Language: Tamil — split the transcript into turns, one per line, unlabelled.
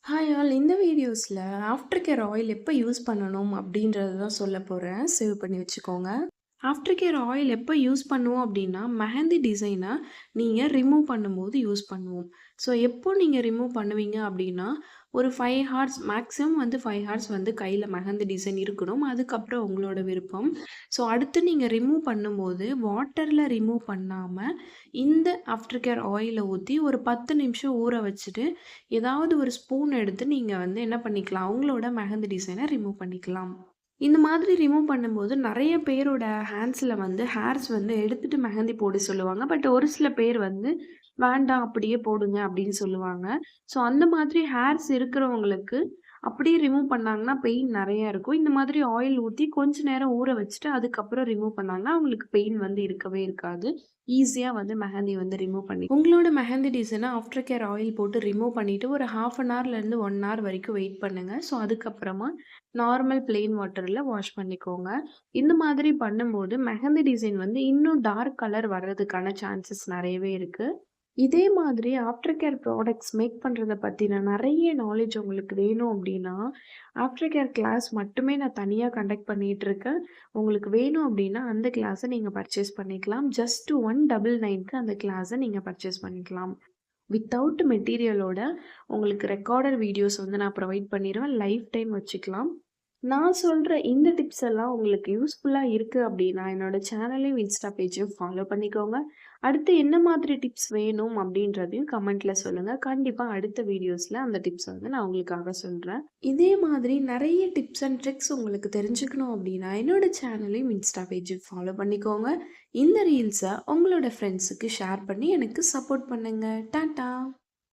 ஹாய் ஆல் இந்த வீடியோஸில் ஆஃப்டர் கேர் ஆயில் எப்போ யூஸ் பண்ணணும் அப்படின்றது தான் சொல்ல போகிறேன். சேவ் பண்ணி வச்சுக்கோங்க. ஆஃப்டர் கேர் ஆயில் எப்போ யூஸ் பண்ணுவோம் அப்படின்னா, மெஹந்தி டிசைனை நீங்கள் ரிமூவ் பண்ணும்போது யூஸ் பண்ணுவோம். ஸோ எப்போ நீங்கள் ரிமூவ் பண்ணுவீங்க அப்படின்னா, ஒரு 5 ஹார்ஸ் மேக்ஸிமம் 5 ஹார்ஸ் கையில் மெஹந்தி டிசைன் இருக்கணும். அதுக்கப்புறம் உங்களோட விருப்பம். ஸோ அடுத்து நீங்கள் ரிமூவ் பண்ணும்போது வாட்டரில் ரிமூவ் பண்ணாமல் இந்த ஆஃப்டர் கேர் ஆயிலை ஊற்றி ஒரு 10 நிமிஷம் ஊற வச்சுட்டு ஏதாவது ஒரு ஸ்பூன் எடுத்து நீங்கள் என்ன பண்ணிக்கலாம், உங்களோட மெஹந்தி டிசைனை ரிமூவ் பண்ணிக்கலாம். இந்த மாதிரி ரிமூவ் பண்ணும்போது நெறைய பேரோட ஹேண்ட்ஸில் ஹேர்ஸ் எடுத்துட்டு மெஹந்தி போட சொல்லுவாங்க. பட் ஒரு சில பேர் வேண்டாம் அப்படியே போடுங்க அப்படின்னு சொல்லுவாங்க. ஸோ அந்த மாதிரி ஹேர்ஸ் இருக்கிறவங்களுக்கு அப்படியே ரிமூவ் பண்ணாங்கன்னா பெயின் நெறைய இருக்கும். இந்த மாதிரி ஆயில் ஊத்தி கொஞ்ச நேரம் ஊற வச்சுட்டு அதுக்கப்புறம் ரிமூவ் பண்ணாங்கன்னா, அவங்களுக்கு பெயின் இருக்கவே இருக்காது. ஈஸியா மெஹந்தி ரிமூவ் பண்ணி உங்களோட மெஹந்தி டிசைன ஆஃப்டர் கேர் ஆயில் போட்டு ரிமூவ் பண்ணிட்டு ஒரு 1/2 அன் ஹவர்லேருந்து 1 ஹவர் வரைக்கும் வெயிட் பண்ணுங்க. ஸோ அதுக்கப்புறமா நார்மல் பிளெயின் வாட்டர்ல வாஷ் பண்ணிக்கோங்க. இந்த மாதிரி பண்ணும்போது மெஹந்தி டிசைன் இன்னும் டார்க் கலர் வர்றதுக்கான சான்சஸ் நெறையவே இருக்கு. இதே மாதிரி ஆஃப்டர் கேர் ப்ராடக்ட்ஸ் மேக் பண்ணுறத பத்தின நெறைய நாலேட்ஜ் உங்களுக்கு வேணும் அப்படின்னா, ஆஃப்டர் கேர் கிளாஸ் மட்டுமே நான் தனியா கண்டக்ட் பண்ணிட்டுருக்கேன். உங்களுக்கு வேணும் அப்படின்னா, அந்த கிளாஸ நீங்க பர்ச்சேஸ் பண்ணிக்கலாம். ஜஸ்ட் 199க்கு அந்த கிளாஸ நீங்க பர்ச்சேஸ் பண்ணிக்கலாம். வித்தவுட் மெட்டீரியலோட உங்களுக்கு ரெக்கார்டட் வீடியோஸ் நான் ப்ரொவைட் பண்ணிருவேன். லைஃப் டைம் வச்சுக்கலாம். நான் சொல்ற இந்த டிப்ஸ் எல்லாம் உங்களுக்கு யூஸ்ஃபுல்லா இருக்கு அப்படின்னா, என்னோட சேனலையும், இன்ஸ்டா பேஜையும் ஃபாலோ பண்ணிக்கோங்க. அடுத்து என்ன மாதிரி டிப்ஸ் வேணும் அப்படின்றதையும் கமெண்ட்ல சொல்லுங்க. கண்டிப்பா அடுத்த வீடியோஸ்ல அந்த டிப்ஸ் நான் உங்களுக்காக சொல்றேன். இதே மாதிரி நெறைய டிப்ஸ் அண்ட் ட்ரிக்ஸ் உங்களுக்கு தெரிஞ்சுக்கணும் அப்படின்னா, என்னோட சேனலையும், இன்ஸ்டா பேஜையும் ஃபாலோ பண்ணிக்கோங்க. இந்த ரீல்ஸ உங்களோட ஃப்ரெண்ட்ஸுக்கு ஷேர் பண்ணி எனக்கு சப்போர்ட் பண்ணுங்க. டாட்டா!